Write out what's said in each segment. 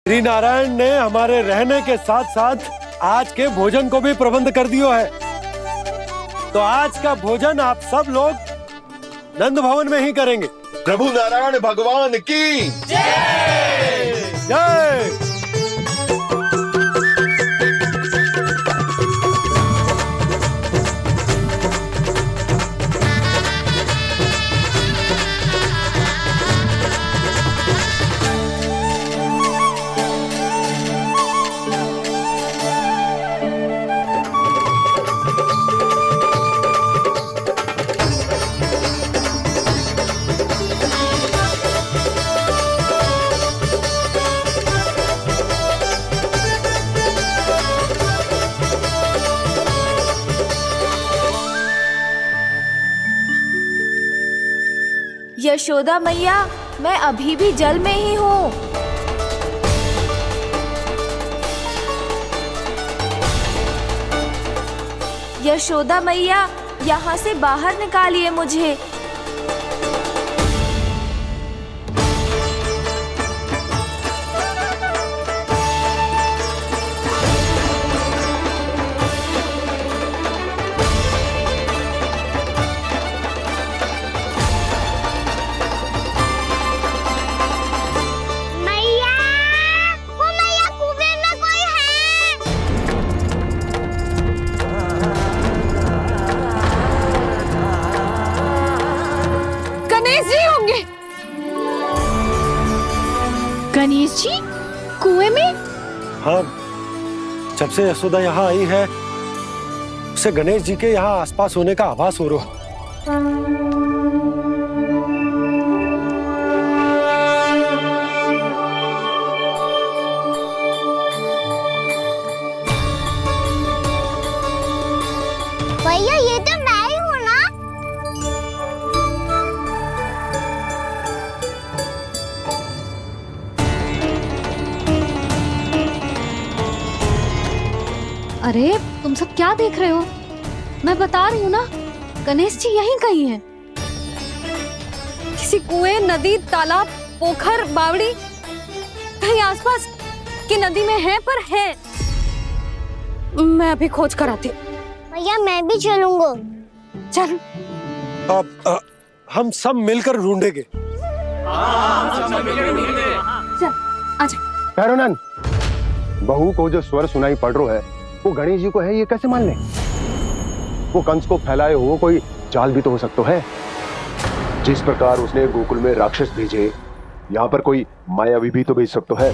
श्री नारायण ने हमारे रहने के साथ साथ आज के भोजन को भी प्रबंध कर दियो है। तो आज का भोजन आप सब लोग नंद भवन में ही करेंगे। प्रभु नारायण भगवान की जय जय। यशोदा मैया, मैं अभी भी जल में ही हूँ। यशोदा मैया, यहाँ से बाहर निकालिए मुझे। गणेश जी कुएं में? हाँ, जब से यशोदा यहाँ आई है उसे गणेश जी के यहाँ आसपास होने का आभास हो रहा। भैया ये तो मैं ही हूँ ना। अरे तुम सब क्या देख रहे हो? मैं बता रही हूँ ना, गणेश जी यहीं कहीं हैं। किसी कुएं, नदी, तालाब, पोखर, बावड़ी कहीं आसपास की नदी में है, पर है। मैं अभी खोज कर आती हूँ। भैया मैं भी चलूंगा। चल। अब हम सब मिलकर ढूंढेंगे। चल आजा। भैरवनंद, बहू को जो स्वर सुनाई पड़ रहा है वो गणेश जी को है, ये कैसे मान ले? वो कंस को फैलाए हुए कोई जाल भी तो हो सकता है। जिस प्रकार उसने गोकुल में राक्षस भेजे, यहाँ पर कोई मायावी भी तो भेज सकता है।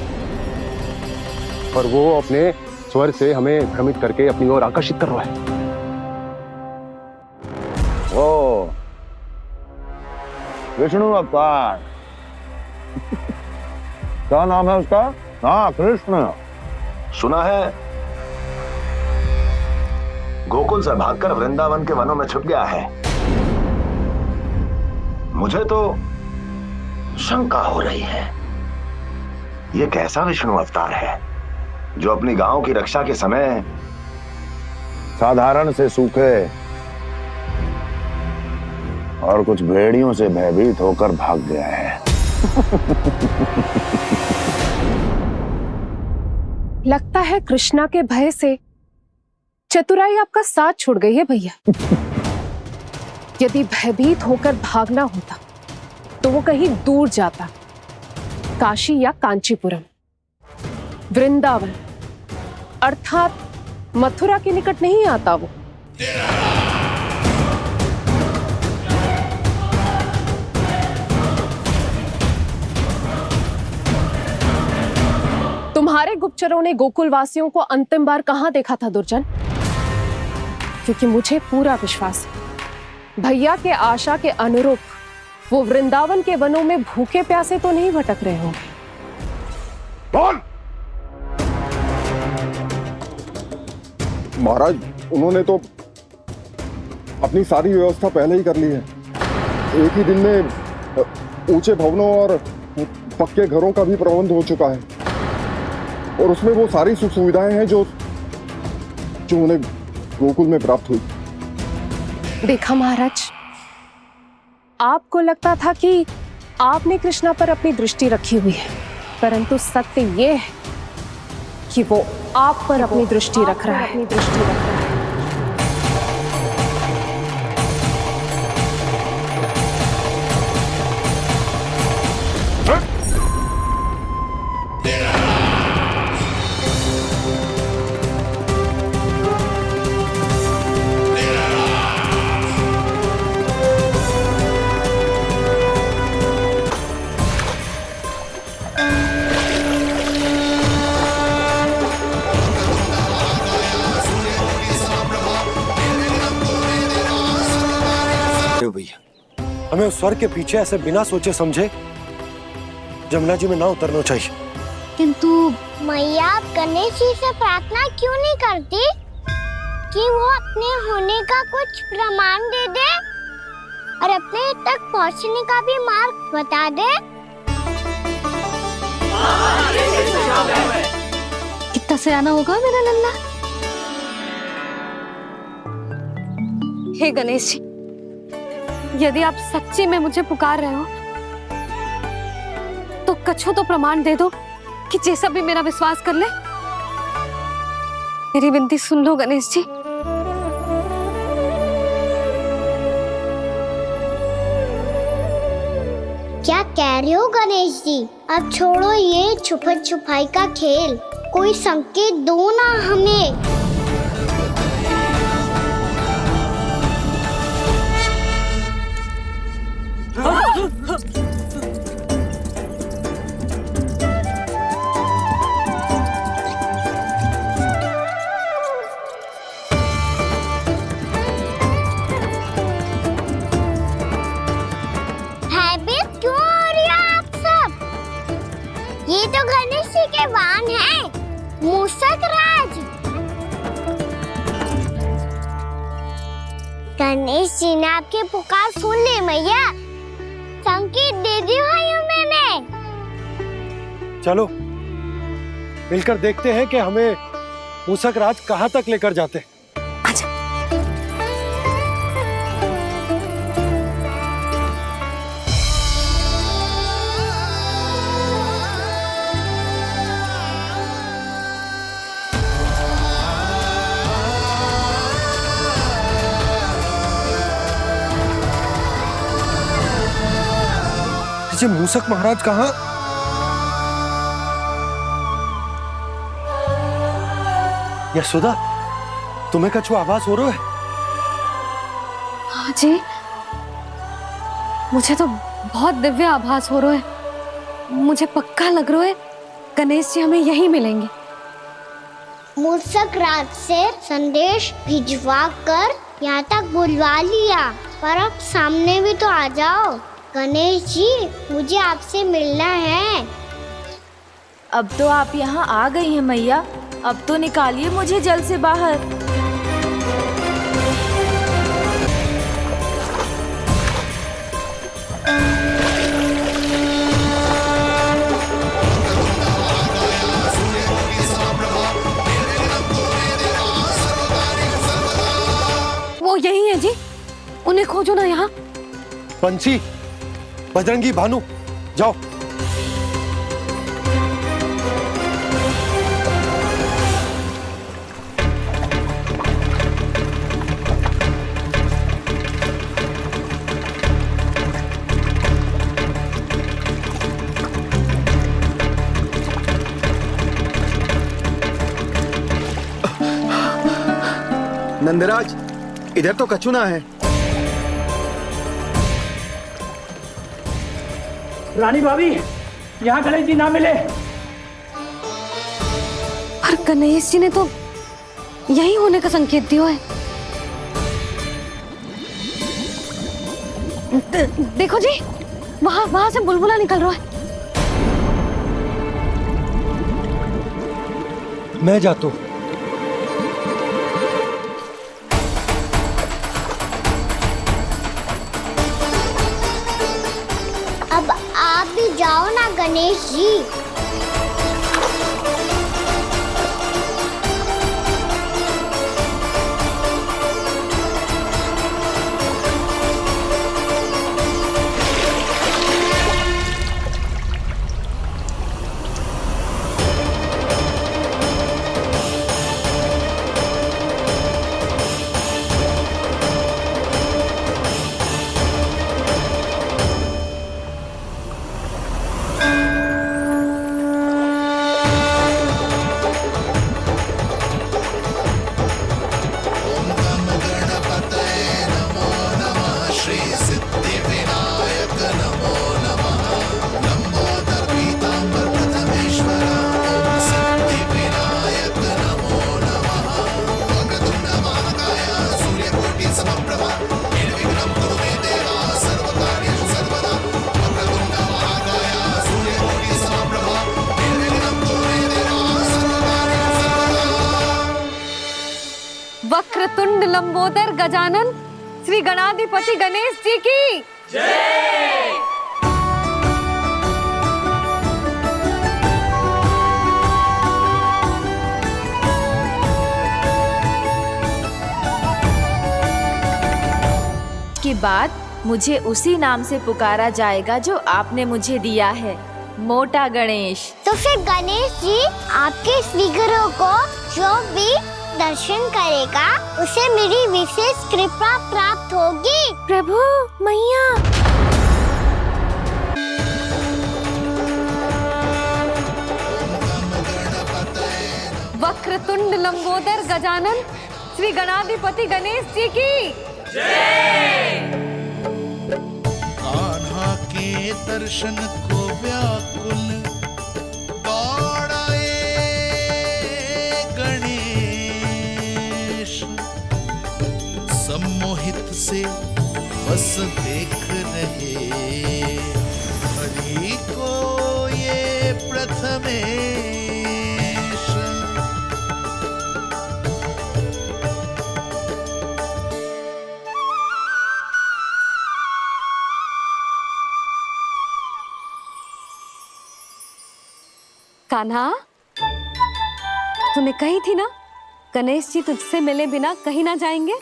और वो अपने स्वर से हमें भ्रमित करके अपनी ओर आकर्षित कर रहा है। ओ विष्णु अवतार। क्या नाम है उसका? हाँ, कृष्ण। सुना है गोकुल से भागकर वृंदावन के वनों में छुप गया है। मुझे तो शंका हो रही है, ये कैसा विष्णु अवतार है जो अपनी गांव की रक्षा के समय साधारण से सूखे और कुछ भेड़ियों से भयभीत होकर भाग गया है। लगता है कृष्णा के भय से चतुराई आपका साथ छोड़ गई है भैया। यदि भयभीत होकर भागना होता तो वो कहीं दूर जाता, काशी या कांचीपुरम, वृंदावन अर्थात मथुरा के निकट नहीं आता वो। तुम्हारे गुप्तचरों ने गोकुल वासियों को अंतिम बार कहां देखा था दुर्जन? क्योंकि मुझे पूरा विश्वास है भैया के आशा के अनुरूप वो वृंदावन के वनों में भूखे प्यासे तो नहीं भटक रहे होंगे। कौन? महाराज, उन्होंने तो अपनी सारी व्यवस्था पहले ही कर ली है। एक ही दिन में ऊंचे भवनों और पक्के घरों का भी प्रबंध हो चुका है, और उसमें वो सारी सुख सुविधाएं हैं जो उन्हें गोकुल में प्राप्त हुई। देखा महाराज, आपको लगता था कि आपने कृष्णा पर अपनी दृष्टि रखी हुई है, परंतु सत्य ये है कि वो आप पर अपनी दृष्टि रख रहा है। भैया, हमें उस स्वर के पीछे ऐसे बिना सोचे समझे जमुना जी में ना उतरना चाहिए। किंतु मैया, आप गणेश जी से प्रार्थना क्यों नहीं करती कि वो अपने होने का कुछ प्रमाण दे दे और अपने तक पहुंचने का भी मार्ग बता दे? कितना सयाना होगा मेरा लल्ला। हे गणेश जी, यदि आप सच्ची में मुझे पुकार रहे हो तो कछु तो प्रमाण दे दो कि जैसा भी मेरा विश्वास कर ले। मेरी विनती सुन लो गणेश जी। क्या कह रहे हो गणेश जी? अब छोड़ो ये छुपन छुपाई का खेल, कोई संकेत दो ना हमें। भयभीत क्यों हो रही हो आप सब? ये तो गणेश जी के वाहन हैं, मूषक राज। गणेश जी ने आपकी पुकार सुन ली मैया, संकेत दे दी भाइयों मैंने। चलो मिलकर देखते हैं कि हमें मूषक राज कहाँ तक लेकर जाते हैं। ये मूषक महाराज कहाँ? यशोदा, तुम्हें कछु आभास हो रहा है? हाँ जी, मुझे तो बहुत दिव्य आभास हो रहा है। मुझे पक्का लग रहा है गणेश जी हमें यहीं मिलेंगे। मूषक राज से संदेश भिजवा कर यहाँ तक बुलवा लिया, पर अब सामने भी तो आ जाओ। गणेश जी, मुझे आपसे मिलना है। अब तो आप यहाँ आ गई हैं मैया, अब तो निकालिए मुझे जल से बाहर। वो यही है जी, उन्हें खोजो ना यहाँ। पंछी, बजरंगी, भानु, जाओ। नंदराज, इधर तो कछुना है। रानी भाभी, यहाँ गणेश जी ना मिले। पर गणेश जी ने तो यही होने का संकेत दिया है। देखो जी, वहां से बुलबुला निकल रहा है। मैं जाता हूँ। अब आप भी जाओ ना गणेश जी। लंबोदर गजानन श्री गणाधिपति गणेश जी की जय। के बाद मुझे उसी नाम से पुकारा जाएगा जो आपने मुझे दिया है, मोटा गणेश। तो फिर गणेश जी आपके इस विग्रह को जो भी दर्शन करेगा उसे मेरी विशेष कृपा प्राप्त होगी। प्रभु मैया। वक्रतुंड लंबोदर गजानन श्री गणाधिपति गणेश जी की जय। कान्हा के दर्शन को व्याकुल दौड़ाए गणेश, सम्मोहित से बस देख रहे हरि को ये प्रथमेश। कान्हा, तूने कही थी ना गणेश जी तुझसे मिले बिना कहीं ना जाएंगे।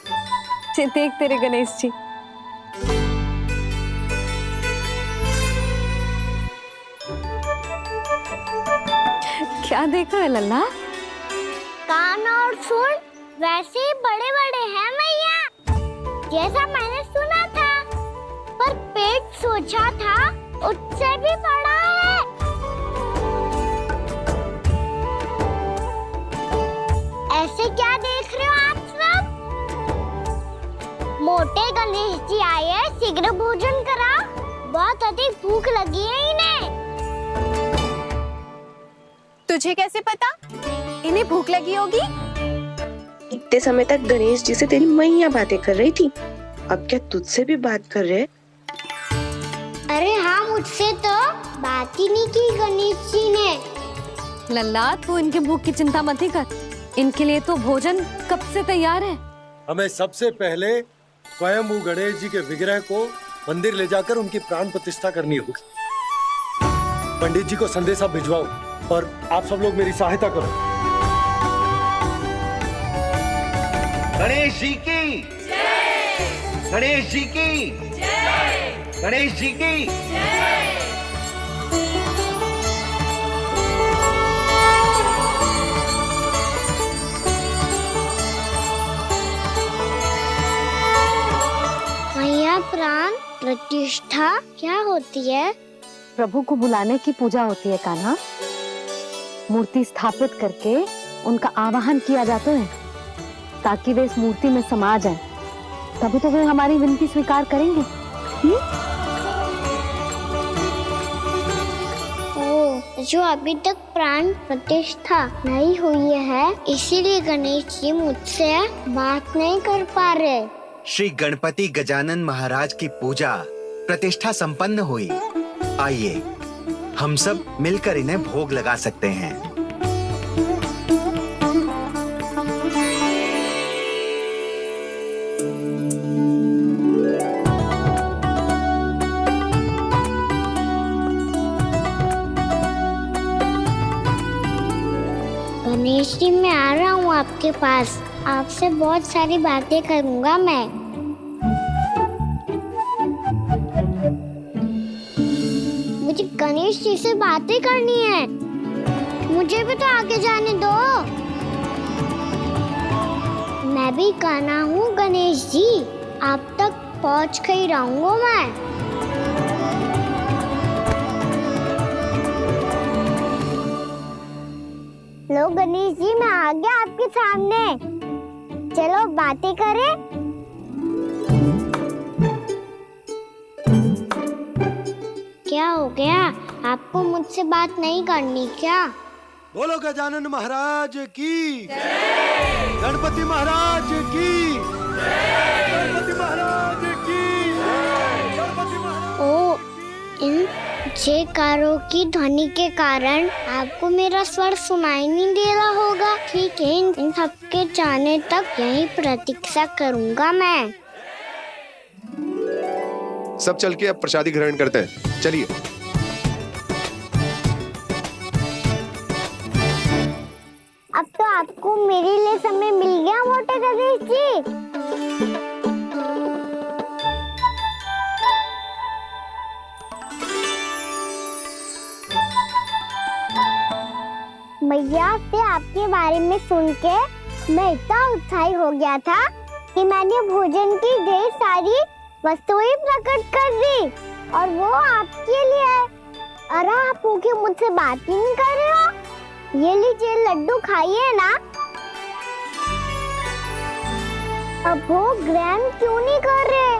देख तेरे गणेश जी। क्या देख रहे हैं लल्ला? कान और सुन वैसे ही बड़े बड़े हैं मैया, जैसा मैंने सुना था, पर पेट सोचा था उससे भी बड़ा है। ऐसे क्या देख रहे हो आप सब? मोटे गणेश जी आए हैं, शीघ्र भोजन करा, बहुत अधिक भूख लगी है इन्हें। तुझे कैसे पता इन्हें भूख लगी होगी? इतने समय तक गणेश जी से तेरी मैया बातें कर रही थी, अब क्या तुझसे भी बात कर रहे? अरे हाँ, मुझसे तो बात ही नहीं की गणेश जी ने। लल्ला, तू इनके भूख की चिंता मत ही कर, इनके लिए तो भोजन कब से तैयार है। हमें सबसे पहले स्वयं गणेश जी के विग्रह को मंदिर ले जाकर उनकी प्राण प्रतिष्ठा करनी होगी। पंडित जी को संदेशा भिजवाओ और आप सब लोग मेरी सहायता करो। गणेश जी की जय। गणेश जी की जय। गणेश जी की जय। मैया, प्राण प्रतिष्ठा क्या होती है? प्रभु को बुलाने की पूजा होती है कान्हा। मूर्ति स्थापित करके उनका आवाहन किया जाता है ताकि वे इस मूर्ति में समा जाएं। तभी तो वे हमारी विनती स्वीकार करेंगे। ओ, जो अभी तक प्राण प्रतिष्ठा नहीं हुई है, इसीलिए गणेश जी मुझसे बात नहीं कर पा रहे। श्री गणपति गजानन महाराज की पूजा प्रतिष्ठा संपन्न हुई। आइए हम सब मिलकर इन्हें भोग लगा सकते हैं। गणेश जी, मैं आ रहा हूँ आपके पास, आपसे बहुत सारी बातें करूँगा मैं। मुझे गणेश जी से बातें करनी है, मुझे भी तो आगे जाने दो। मैं भी कान्हा हूँ गणेश जी, आप तक पहुँच कर ही रहूँगा मैं। लो गणेश जी, मैं आ गया आपके सामने, चलो बातें करें। क्या हो गया, आपको मुझसे बात नहीं करनी क्या? बोलो गजानन महाराज की जय। गणपति महाराज की जय। गणपति महाराज की जय। गणपति महाराज। ओ, इन जयकारों की ध्वनि के कारण आपको मेरा स्वर सुनाई नहीं दे रहा होगा। ठीक है, इन सबके जाने तक यही प्रतीक्षा करूंगा मैं। सब चल के अब प्रसादी ग्रहण करते हैं, चलिए। अब तो आपको मेरे लिए समय मिल गया मोटे गणेश जी। मैया से आपके बारे में सुन के मैं इतना उत्साही हो गया था कि मैंने भोजन की ढेर सारी वस्तुएं प्रकट कर दी, और वो आपके लिए। अरे आप भूखे मुझसे बात ही नहीं कर रहे हो। ये लीजिए लड्डू खाइए ना। अब भोग ग्रहण क्यों नहीं कर रहे?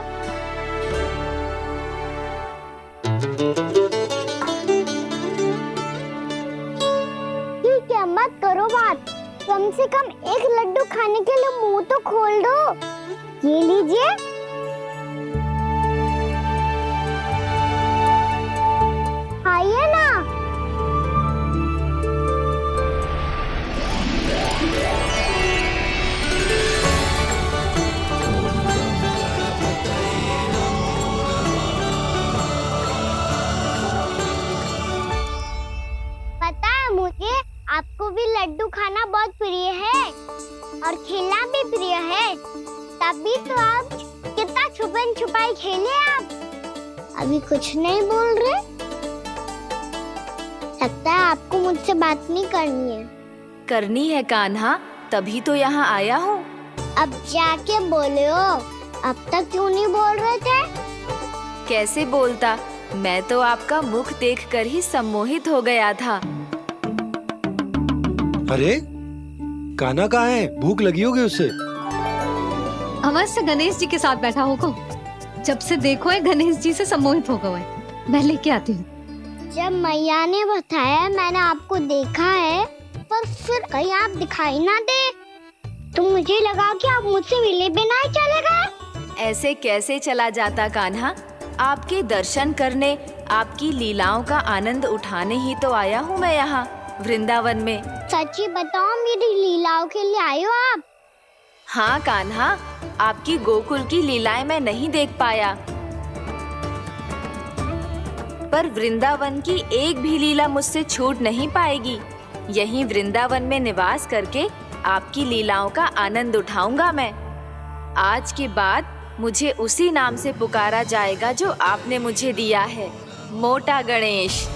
ठीक है, मत करो बात। कम से कम एक लड्डू खाने के लिए मुंह तो खोल दो। ये लीजिए। खाइए ना। पता है मुझे, आपको भी लड्डू खाना बहुत प्रिय है और खेलना भी प्रिय है। तभी तो आप कितना छुपन छुपाई खेले। आप अभी कुछ नहीं बोल रहे। लगता है आपको मुझसे बात नहीं करनी है। करनी है कान्हा, तभी तो यहाँ आया हूँ। अब जाके बोले हो। अब तक क्यों नहीं बोल रहे थे? कैसे बोलता, मैं तो आपका मुख देखकर ही सम्मोहित हो गया था। अरे कान्हा कहाँ है? भूख लगी होगी उसे। अवश्य गणेश जी के साथ बैठा होगा। जब से देखो है गणेश जी से सम्मोहित हो गए। मैं लेके आती हूँ। जब मैया ने बताया मैंने आपको देखा है, पर फिर कहीं आप दिखाई ना दे, तो मुझे लगा कि आप मुझसे मिले बिना ही चले गए। ऐसे कैसे चला जाता कान्हा? आपके दर्शन करने, आपकी लीलाओं का आनंद उठाने ही तो आया हूँ मैं यहाँ वृंदावन में। सच्ची बताओ, मेरी लीलाओं के लिए आए हो आप? हाँ कान्हा, आपकी गोकुल की लीलाएं मैं नहीं देख पाया, पर वृंदावन की एक भी लीला मुझसे छूट नहीं पाएगी। यहीं वृंदावन में निवास करके आपकी लीलाओं का आनंद उठाऊंगा मैं। आज के बाद मुझे उसी नाम से पुकारा जाएगा जो आपने मुझे दिया है, मोटा गणेश।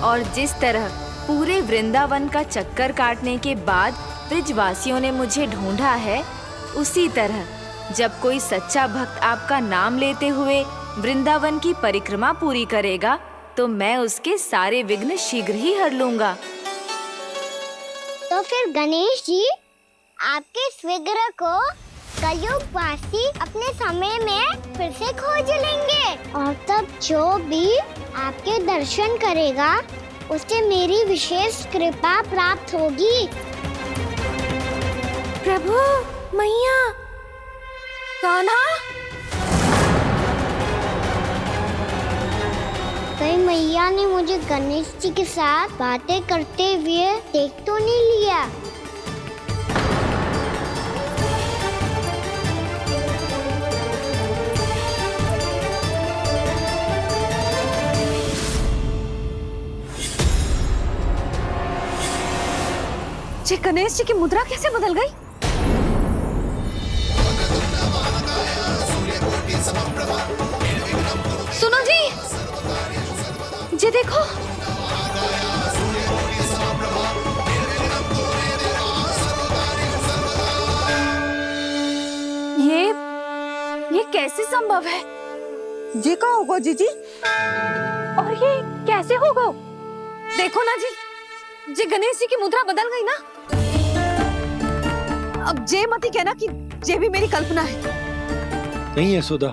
और जिस तरह पूरे वृंदावन का चक्कर काटने के बाद ब्रिजवासियों ने मुझे ढूंढा है, उसी तरह जब कोई सच्चा भक्त आपका नाम लेते हुए वृंदावन की परिक्रमा पूरी करेगा, तो मैं उसके सारे विघ्न शीघ्र ही हर लूंगा। तो फिर गणेश जी, आपके इस विग्रह को कलयुगवासी अपने समय में फिर से खोज लेंगे, और तब जो भी आपके दर्शन करेगा उसे मेरी विशेष कृपा प्राप्त होगी। प्रभु, मैया, कान्हा। कहीं मैया ने मुझे गणेश जी के साथ बातें करते हुए देख तो नहीं लिया? जी, गणेश जी की मुद्रा कैसे बदल गई? सुनो जी, जी देखो। ये कैसे संभव है? जी का होगा जीजी? और ये कैसे होगा? देखो ना जी गणेश जी की मुद्रा बदल गई ना। अब जे मती कहना कि ये भी मेरी कल्पना है। नहीं है यशोदा,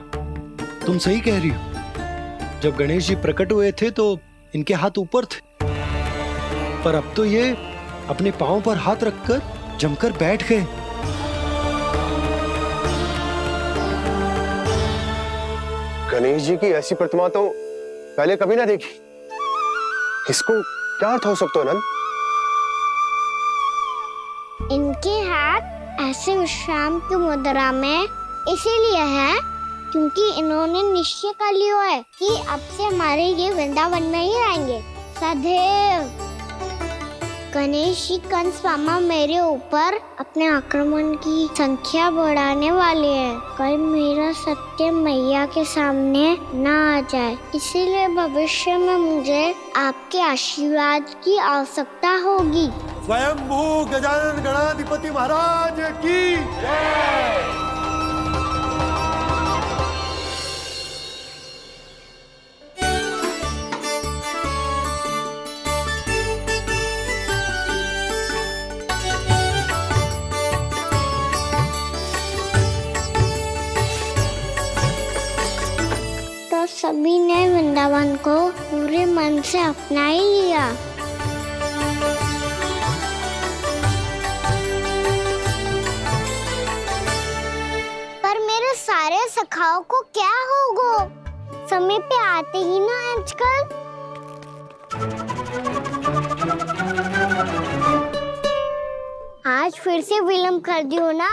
तुम सही कह रही हो। जब गणेश जी प्रकट हुए थे तो इनके हाथ ऊपर थे, पर अब तो ये अपने पांव पर हाथ रखकर जमकर बैठ गए। गणेश जी की ऐसी प्रतिमा तो पहले कभी ना देखी। इसको क्या अर्थ हो सकता है नंद? इनके हाथ ऐसे विश्राम की मुद्रा में इसीलिए है क्योंकि इन्होंने निश्चय कर लिया है कि अब से हमारे ये वृंदावन में ही रहेंगे सदैव। गणेश जी कंस मामा मेरे ऊपर अपने आक्रमण की संख्या बढ़ाने वाले हैं। कल मेरा सत्य मैया के सामने ना आ जाए, इसीलिए भविष्य में मुझे आपके आशीर्वाद की आवश्यकता होगी। स्वयंभू गजानन गणाधिपति महाराज की जय। तो सभी ने वृंदावन को पूरे मन से अपना ही लिया। पर मेरे सारे सखाओं को क्या होगा? समय पे आते ही ना आजकल। आज फिर से विलंब कर दियो ना।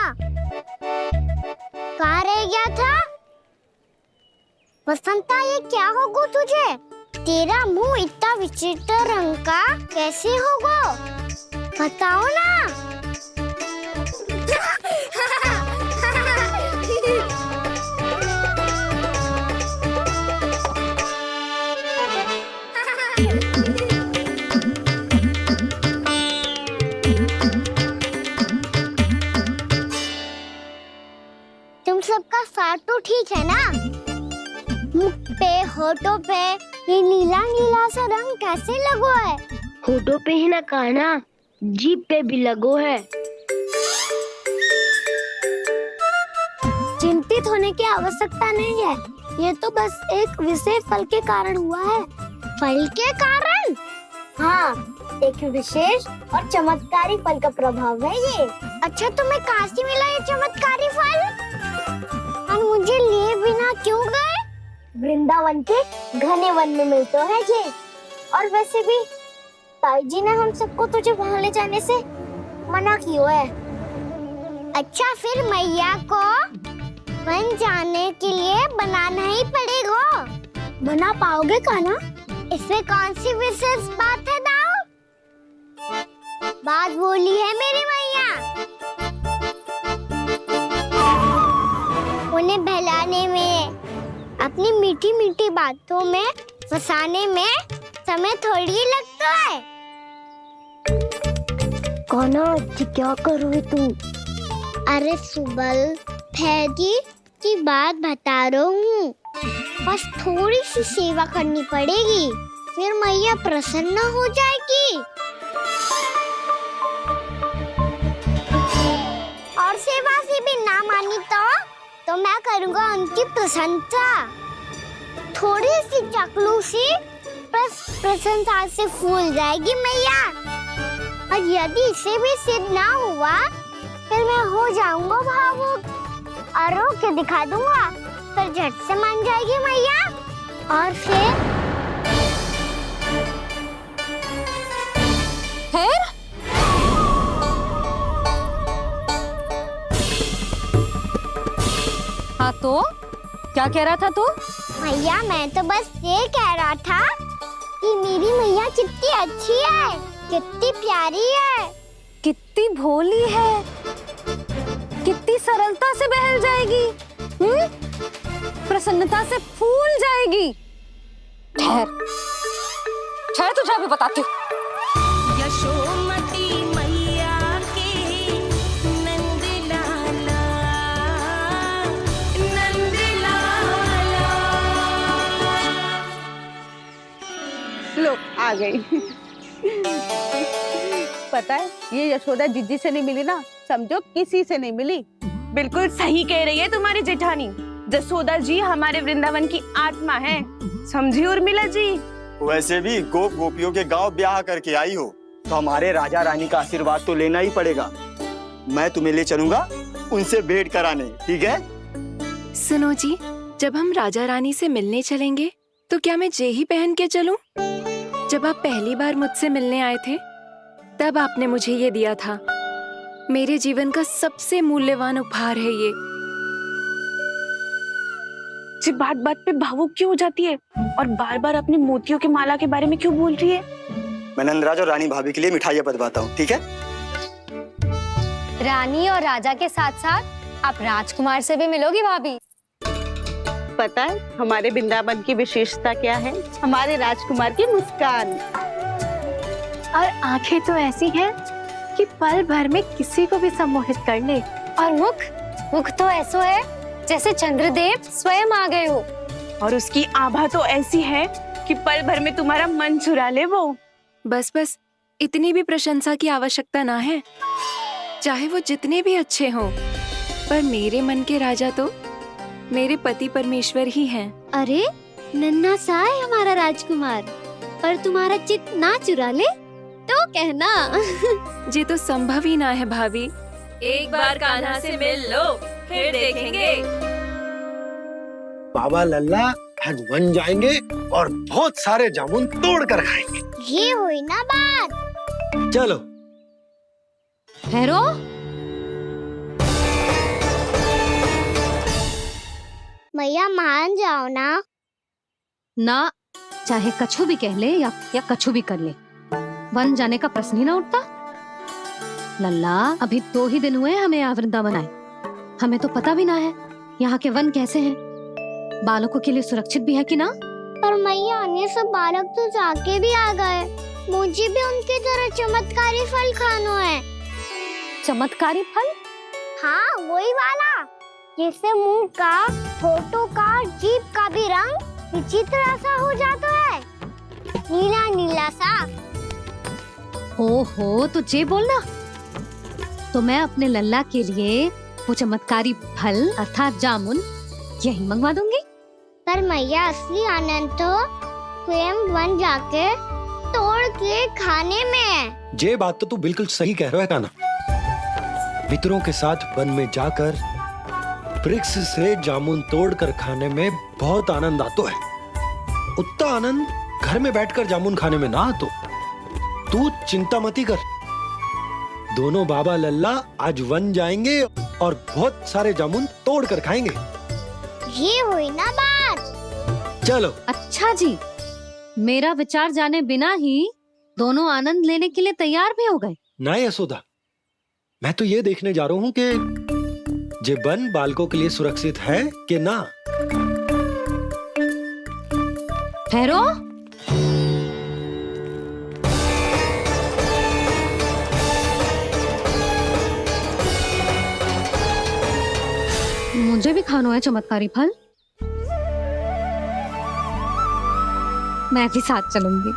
कहाँ रह गया था? वसंता, ये क्या होगा तुझे? तेरा मुंह इतना विचित्र रंग का कैसे होगा? बताओ ना। तुम सबका साथ तो ठीक है ना? मुख पे, होठों पे ये नीला नीला सा रंग कैसे लगो है? होठों पे ही ना कहना, जीभ पे भी लगो है। चिंतित होने की आवश्यकता नहीं है, ये तो बस एक विशेष फल के कारण हुआ है। फल के कारण? हाँ, एक विशेष और चमत्कारी फल का प्रभाव है ये। अच्छा, तुम्हें कहाँ से मिला ये चमत्कारी फल? और मुझे लिए बिना क्यों गए? वृंदावन के घने वन में मिलते हैं ये। और वैसे भी ताई जी ने हम सबको तुझे वहाँ ले जाने से मना किया है। अच्छा, फिर मैया को वन जाने के लिए बनाना ही पड़ेगा। बना पाओगे कान्हा? इसमें कौन सी विशेष बात है दाऊ? बात बोली है मेरी मैया। उन्हें बहलाने में, अपनी मीठी मीठी बातों में फंसाने में समय थोड़ी लगता है। कान्हा, क्या करोगे तू? अरे सुबल, फैजी की बात बता रहा हूँ। बस थोड़ी सी सेवा करनी पड़ेगी, फिर मैया प्रसन्न हो जाएगी। और सेवा से भी ना मानी तो मैं करूँगा उनकी प्रशंसा। थोड़ी सी चकलूसी प्रशंसा से फूल जाएगी मैया। और यदि इसे भी सिद्ध ना हुआ, फिर मैं हो जाऊंगा भावुक और रो के दिखा दूंगा, फिर झट से मान जाएगी मैया। और फिर हाँ, तो क्या कह रहा था तू? मैया, मैं तो बस ये कह रहा था कि मेरी मैया कितनी अच्छी है, कितनी प्यारी है, कितनी भोली है, कितनी सरलता से बहल जाएगी, प्रसन्नता से फूल जाएगी। ठहर ठहर, तुझे अभी बताती हूँ। यशोमती मैया के नंद लाला, नंद लाला। लो, आ गई। पता है, ये यशोदा जिज्जी से नहीं मिली ना, समझो किसी से नहीं मिली। बिल्कुल सही कह रही है तुम्हारी जेठानी। जसोदा जी हमारे वृंदावन की आत्मा है, समझी उर्मिला जी। वैसे भी गोप गोपियों के गांव ब्याह करके आई हो, तो हमारे राजा रानी का आशीर्वाद तो लेना ही पड़ेगा। मैं तुम्हें ले चलूंगा उनसे भेंट कराने, ठीक है? सुनो जी, जब हम राजा रानी से मिलने चलेंगे तो क्या मैं जे ही पहन के चलूं? जब आप पहली बार मुझसे मिलने आए थे तब आपने मुझे ये दिया था। मेरे जीवन का सबसे मूल्यवान उपहार है ये। जी बात बात पे भावुक क्यों हो जाती है और बार बार अपनी मोतियों की माला के बारे में क्यों बोल रही है? मैं नंदराज और रानी भाभी के लिए मिठाइयाँ बंटवाता हूँ, ठीक है? रानी और राजा के साथ साथ आप राजकुमार से भी मिलोगी भाभी। पता है हमारे वृंदावन की विशेषता क्या है? हमारे राजकुमार की मुस्कान। और आंखें तो ऐसी हैं कि पल भर में किसी को भी सम्मोहित कर ले। और मुख तो ऐसा है जैसे चंद्रदेव स्वयं आ गए हो। और उसकी आभा तो ऐसी है कि पल भर में तुम्हारा मन चुरा ले वो। बस बस, इतनी भी प्रशंसा की आवश्यकता ना है। चाहे वो जितने भी अच्छे हों, पर मेरे मन के राजा तो मेरे पति परमेश्वर ही हैं। अरे नन्हा सा है हमारा राजकुमार, पर तुम्हारा चित्त ना चुरा ले तो कहना। ये तो संभव ही ना है भाभी। एक बार कान्हा से मिल लो, फिर देखेंगे। बाबा लल्ला आज वन जाएंगे और बहुत सारे जामुन तोड़ कर खाएंगे। ये हुई ना बात। चलो। भैरो, मैया मान जाओ ना। ना चाहे कछु भी कह ले या कछु भी कर ले, वन जाने का प्रश्न ही ना उठता। लल्ला, अभी 2 ही दिन हुए हमें यहाँ वृंदावन आए। हमें तो पता भी ना है यहाँ के वन कैसे हैं, बालकों के लिए सुरक्षित भी है कि ना। पर मैया अन्य सब बालक तो जाके भी आ गए। मुझे भी उनके तरह चमत्कारी फल खाना है। चमत्कारी फल? हाँ, वही वाला जिससे मुंह का, होठों का, जीभ का भी रंग विचित्र सा हो जाता है, नीला नीला सा। ओहो, तो जे बोलना। तो मैं अपने लल्ला के लिए वो चमत्कारी फल अर्थात जामुन यही मंगवा दूंगी। पर मैया असली आनंद तो स्वयं वन जाके तोड़ के खाने में है। ये बात तो तू बिल्कुल सही कह रहा है कान्हा। मित्रों के साथ वन में जाकर वृक्ष से जामुन तोड़कर खाने में बहुत आनंद आता है। उतना आनंद घर में बैठकर जामुन खाने में ना आतो। तू चिंता मती कर, दोनों बाबा लल्ला आज वन जाएंगे और बहुत सारे जामुन तोड़कर खाएंगे। ये हुई ना बात। चलो। अच्छा जी, मेरा विचार जाने बिना ही दोनों आनंद लेने के लिए तैयार भी हो गए। ना यशोदा, मैं तो ये देखने जा रहा हूँ कि ये वन बालकों के लिए सुरक्षित है कि ना। भैरो, मुझे भी खाना है चमत्कारी फल। मैं भी साथ चलूंगी।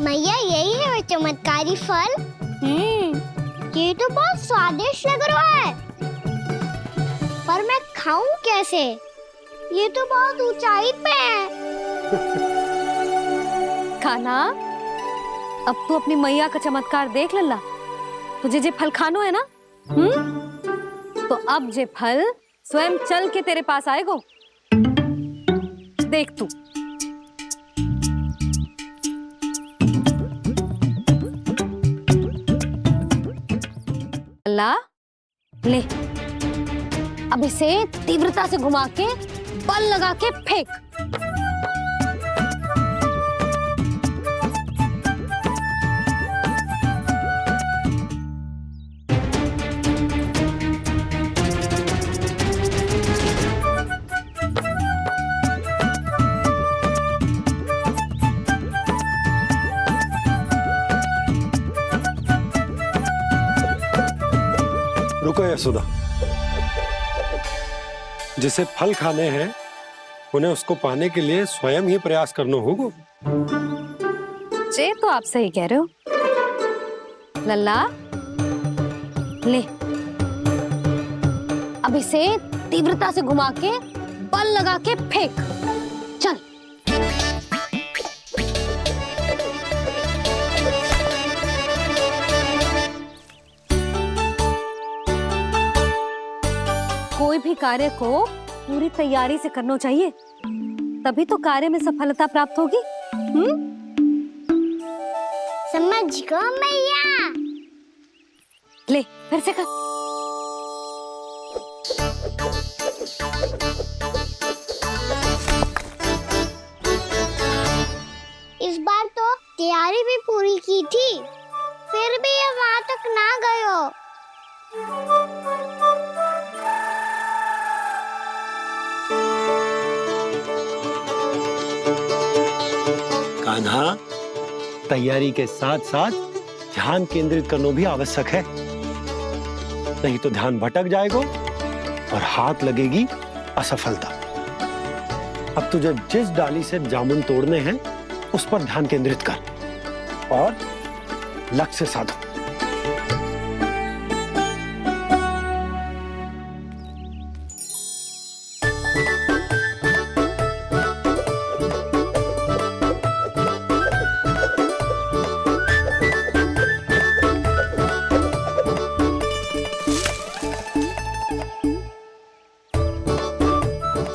मैया यही है वो चमत्कारी फल। ये तो बहुत स्वादिष्ट लग रहा है, पर मैं खाऊं कैसे? ये तो बहुत ऊंचाई पे है। खाना, अब तू अपनी मैया का चमत्कार देख लल्ला। तुझे जे फल खानो है ना, तो अब जे फल स्वयं चल के तेरे पास आएगो। देख तू। लल्ला, ले, अब इसे तीव्रता से घुमा के बल लगा के फेंक। रुको यशोदा, जिसे फल खाने हैं उन्हें उसको पाने के लिए स्वयं ही प्रयास करना होगा। जे तो आप सही कह रहे हो लल्ला। ले, अब इसे तीव्रता से घुमा के बल लगा के फेंक। चल। कोई भी कार्य को पूरी तैयारी से करना चाहिए, तभी तो कार्य में सफलता प्राप्त होगी। समझ गो मैया। ले, फिर से कर। इस बार तो तैयारी भी पूरी की थी, फिर भी ये वहां तक ना गए हो। कान्हा, तैयारी के साथ साथ ध्यान केंद्रित करना भी आवश्यक है, नहीं तो ध्यान भटक जाएगा और हाथ लगेगी असफलता। अब तुझे जिस डाली से जामुन तोड़ने हैं उस पर ध्यान केंद्रित कर और लक्ष्य साधो।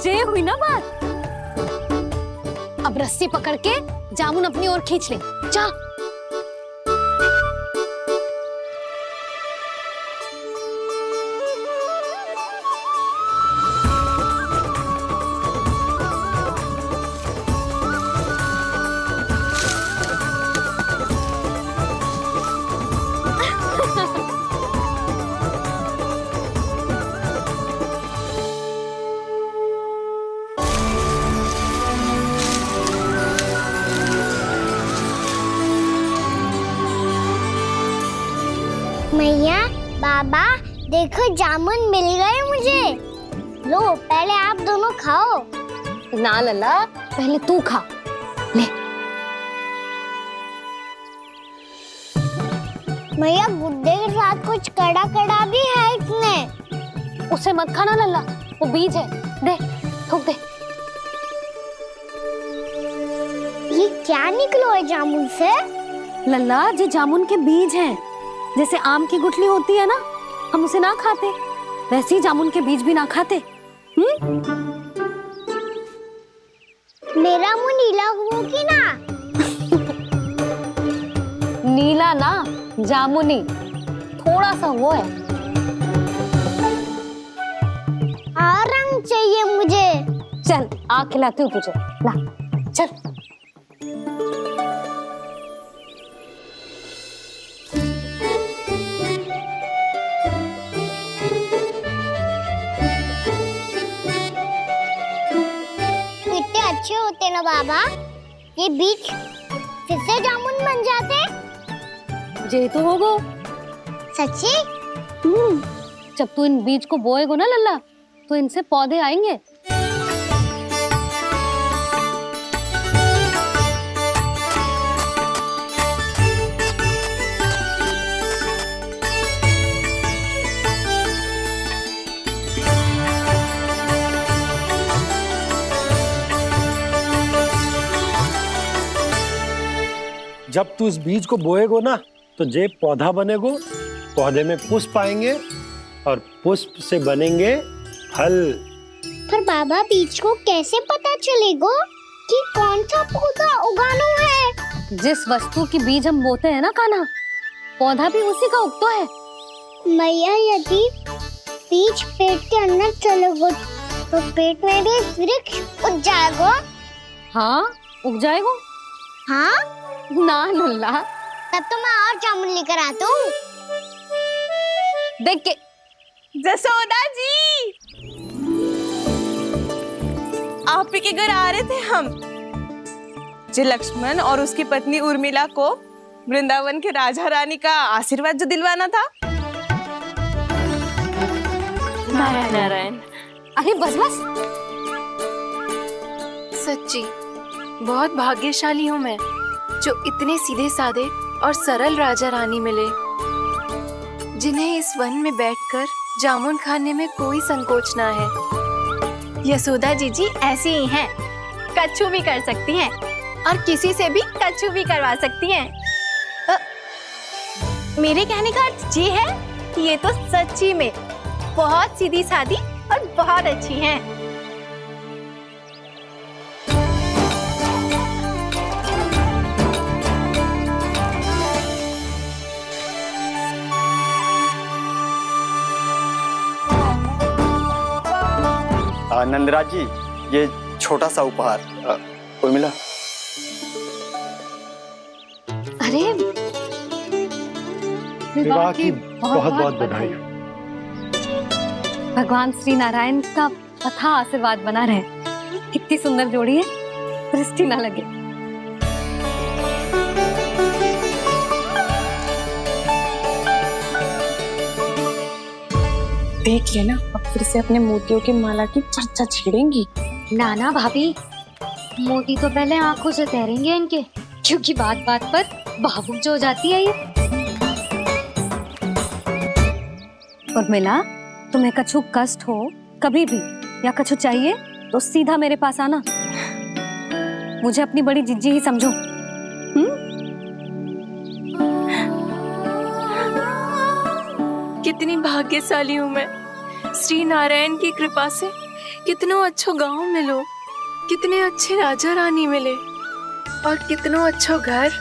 ये हुई ना बात। अब रस्सी पकड़ के जामुन अपनी ओर खींच ले। जा। मैया, बाबा, देखो जामुन मिल गए मुझे। लो, पहले आप दोनों खाओ। ना लल्ला, पहले तू खा। ले। मैया, गुड्डे के साथ कुछ कड़ा कड़ा भी है इसमें। उसे मत खाना लल्ला, वो बीज है। दे, थूक दे। ये क्या निकलो है जामुन से? लल्ला, ये जामुन के बीज हैं। जैसे आम की गुठली होती है ना, हम उसे ना खाते, वैसे ही जामुन के बीज भी ना खाते। मेरा मुंह नीला हुआ कि ना? नीला ना, जामुनी, थोड़ा सा वो है। और रंग चाहिए मुझे। चल, आ खिलाती हूँ तुझे। ला, चल। अच्छे होते ना बाबा, ये बीज फिर से जामुन बन जाते। जे तो होगो। सच्ची? जब तू इन बीज को बोएगो ना लल्ला, तो इनसे पौधे आएंगे। जब तू इस बीज को बोएगो ना, तो जे पौधा बनेगो, पौधे में पुष्प आएंगे और पुष्प से बनेंगे फल। पर बाबा, बीज को कैसे पता चलेगा कि कौन सा पौधा उगाना है? जिस वस्तु की बीज हम बोते हैं ना कान्हा, पौधा भी उसी का उगता है। मैया, यदि बीज पेट के अंदर चलेगा तो पेट में भी वृक्ष उग जाएगा। हाँ, उग जाएगा। हाँ ना लल्ला, तब तो मैं और जामुन लेकर आता हूँ। देख के। जसोदा जी, आप ही के घर आ रहे थे हम। जो लक्ष्मण और उसकी पत्नी उर्मिला को वृंदावन के राजा रानी का आशीर्वाद जो दिलवाना था। नारायण नारायण। अरे बस बस। सच्ची बहुत भाग्यशाली हूँ मैं, जो इतने सीधे साधे और सरल राजा रानी मिले। जिन्हें इस वन में बैठकर जामुन खाने में कोई संकोच ना है। यशोदा जीजी ऐसी ही हैं, कच्छू भी कर सकती हैं और किसी से भी कच्छू भी करवा सकती हैं। मेरे कहने का अर्थ ये है कि ये तो सच्ची में बहुत सीधी सादी और बहुत अच्छी हैं। नंदराज जी, ये छोटा सा उपहार। उर्मिला। अरे विवाह की बहुत बहुत बधाई। भगवान श्री नारायण का अथाह आशीर्वाद बना रहे। कितनी सुंदर जोड़ी है, दृष्टि ना लगे। देख लेना, अब फिर से अपने मोतियों की माला की चर्चा छेड़ेंगी। नाना भाभी, मोती तो पहले आंखों से तैरेंगे इनके, क्योंकि बात बात पर भावुक जो हो जाती है ये। उर्मिला, तुम्हें कछु कष्ट हो कभी भी या कछु चाहिए तो सीधा मेरे पास आना। मुझे अपनी बड़ी जिज्जी ही समझो। कितनी भाग्यशाली हूँ मैं, श्री नारायण की कृपा से कितनों अच्छो गांव मिलो, कितने अच्छे राजा रानी मिले और कितनों अच्छो घर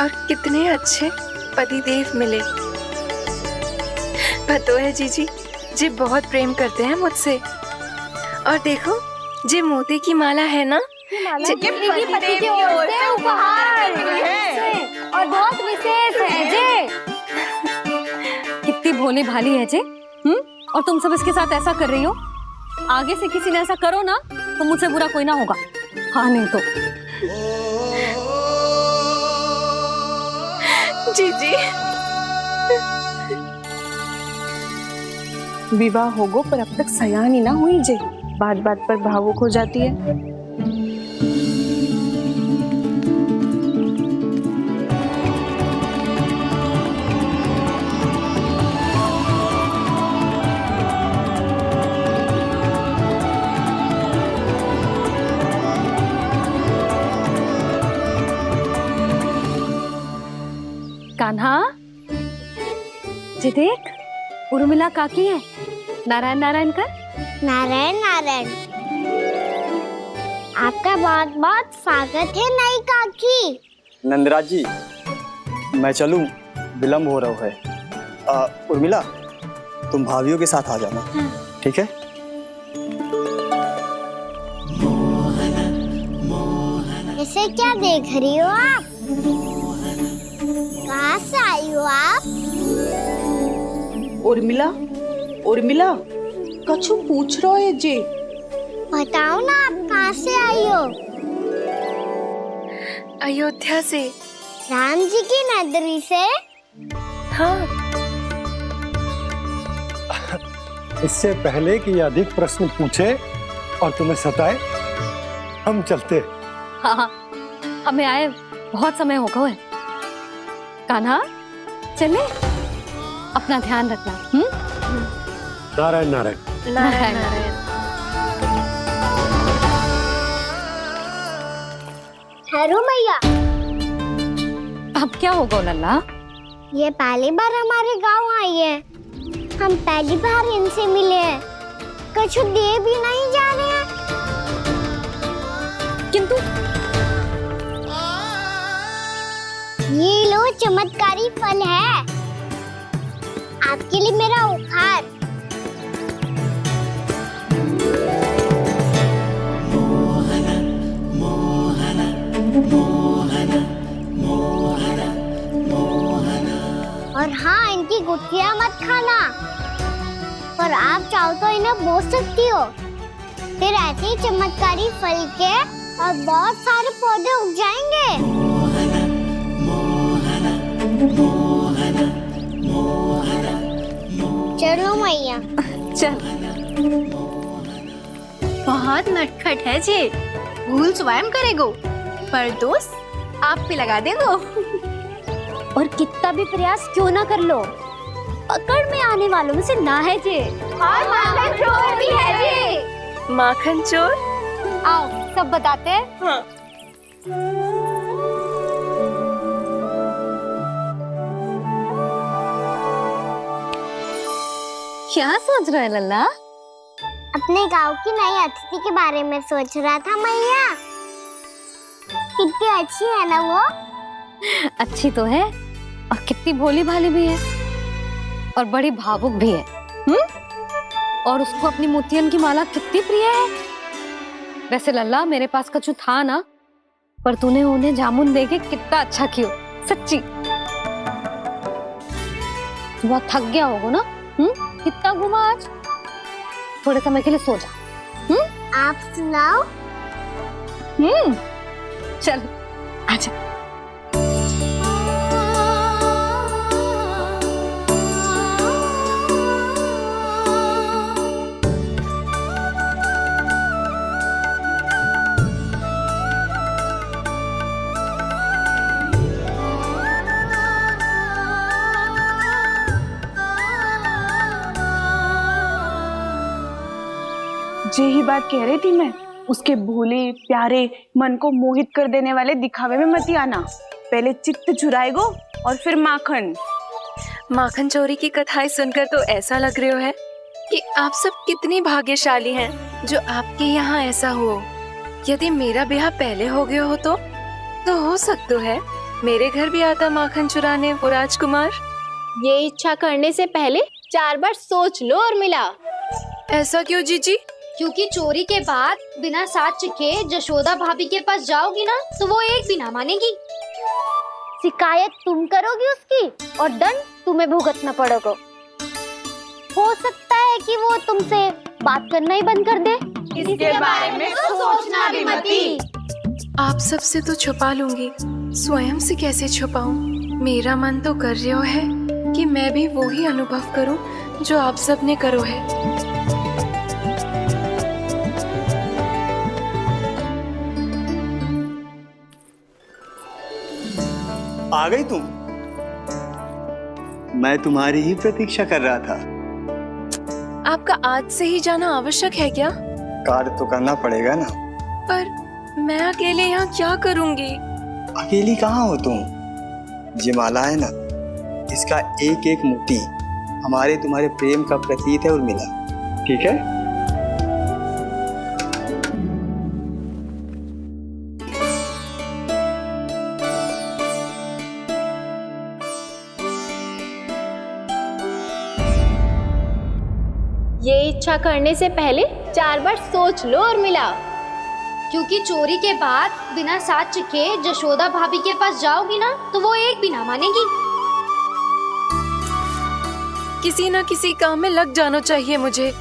और कितने अच्छे पतिदेव मिले। पतो है जीजी, जी बहुत प्रेम करते हैं मुझसे। और देखो, जी मोती की माला है ना, पति की ओर से उपहार है और बहुत विशेष है जे। कितनी भोली भाली है जे। और तुम सब इसके साथ ऐसा कर रही हो। आगे से किसी ने ऐसा करो ना तो मुझसे बुरा कोई ना होगा। हाँ नहीं तो जीजी। विवाह होगो पर अब तक सयान ही ना हुई जे, बात बात पर भावुक हो जाती है। कान्हा, जी देख, उर्मिला काकी है। नारायण नारायण कर। नारायण नारायण। आपका बहुत बहुत स्वागत है नई काकी। नंदराज जी, मैं चलूं, विलम्ब हो रहा है। उर्मिला, तुम भाभियों के साथ आ जाना। ठीक है? इसे क्या देख रही हो आप? कहाँ से आई हो आप? उर्मिला, उर्मिला, कछु पूछ रहा है जी। बताओ ना, आप कहाँ से आई हो? अयोध्या से। राम जी की नगरी से? हाँ। इससे पहले कि ये अधिक प्रश्न पूछे और तुम्हें सताए, हम चलते। हाँ, हमें आए बहुत समय हो गया है। कान्हा, चले, अपना ध्यान रखना। नारायण नारायण। नारायण नारायण। ठहरो मैया। अब क्या होगा लल्ला? ये पहली बार हमारे गांव आई है। हम पहली बार इनसे मिले हैं। कुछ दे भी नहीं जा रहे हैं। किंतु ये लो, चमत्कारी फल है आपके लिए मेरा उपहार। और हाँ, इनकी गुठलियां मत खाना। पर आप चाहो तो इन्हें बोल सकती हो। फिर ऐसे ही चमत्कारी फल के और बहुत सारे पौधे उग जाएंगे। चलो मैया। चल। बहुत नटखट है जे, भूल स्वयं करेगो पर दोष आप पे लगा देगो। और कितना भी प्रयास क्यों ना कर लो, पकड़ में आने वालों में से ना है जे। और माखन चोर भी है जे। माखन चोर? आओ सब बताते हैं। हाँ। क्या सोच रहे हैं लल्ला? अपने गांव की नई अतिथि के बारे में सोच रहा था मैया। कितनी अच्छी है ना वो? अच्छी तो है और कितनी भोली भाली भी है और बड़ी भावुक भी है। और उसको अपनी मोतियन की माला कितनी प्रिय है। वैसे लल्ला मेरे पास कछु था ना, पर तूने उन्हें जामुन देके कितना अच्छा किया, सच्ची। तू बहुत थक गया होगा ना? कितना घुमा आज? थोड़े समय के लिए सो जा। आप सुनाओ। चल आजा। यही बात कह रही थी मैं, उसके भोले प्यारे मन को मोहित कर देने वाले दिखावे में मत आना। पहले चित्त चुराएगो और फिर माखन। माखन चोरी की कथाएं सुनकर तो ऐसा लग रहा है कि आप सब कितनी भाग्यशाली हैं जो आपके यहाँ ऐसा हो। यदि मेरा ब्याह पहले हो गया हो तो हो सकता है मेरे घर भी आता माखन चुराने वो राजकुमार। ये इच्छा करने से पहले 4 बार सोच लो उर्मिला। ऐसा क्यों जीजी? क्योंकि चोरी के बाद बिना साथ के जशोदा भाभी के पास जाओगी ना तो वो एक भी ना मानेगी। शिकायत तुम करोगी उसकी और दंड तुम्हें भुगतना पड़ेगा। हो सकता है कि वो तुमसे बात करना ही बंद कर दे। इसके बारे में तो सोचना भी मती। आप सबसे तो छुपा लूंगी, स्वयं से कैसे छुपाऊं? मेरा मन तो कर रहा है कि मैं भी वो ही अनुभव करूं जो आप सब ने करो है। आ गई तुम? मैं तुम्हारी ही प्रतीक्षा कर रहा था। आपका आज से ही जाना आवश्यक है क्या? कार्य तो करना पड़ेगा ना। पर मैं अकेले यहाँ क्या करूँगी? अकेली कहाँ हो तुम? ये माला है ना, इसका एक एक मोती हमारे तुम्हारे प्रेम का प्रतीक है उर्मिला, ठीक है? ये इच्छा करने से पहले 4 बार सोच लो उर्मिला। क्योंकि चोरी के बाद बिना साथ के जशोदा भाभी के पास जाओगी ना तो वो एक भी ना मानेगी। किसी ना किसी काम में लग जाना चाहिए मुझे,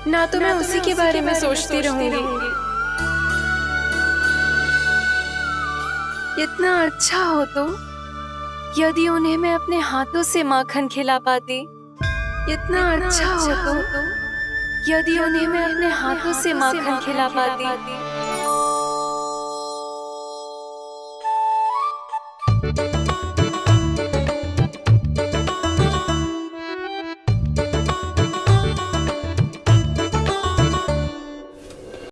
ना तो मैं उसी के बारे में सोचती रहूंगी। इतना अच्छा हो तो यदि उन्हें मैं अपने हाथों से माखन खिला पाती। इतना अच्छा हो तो यदि उन्हें मैं अपने हाथों से माखन खिला पाती।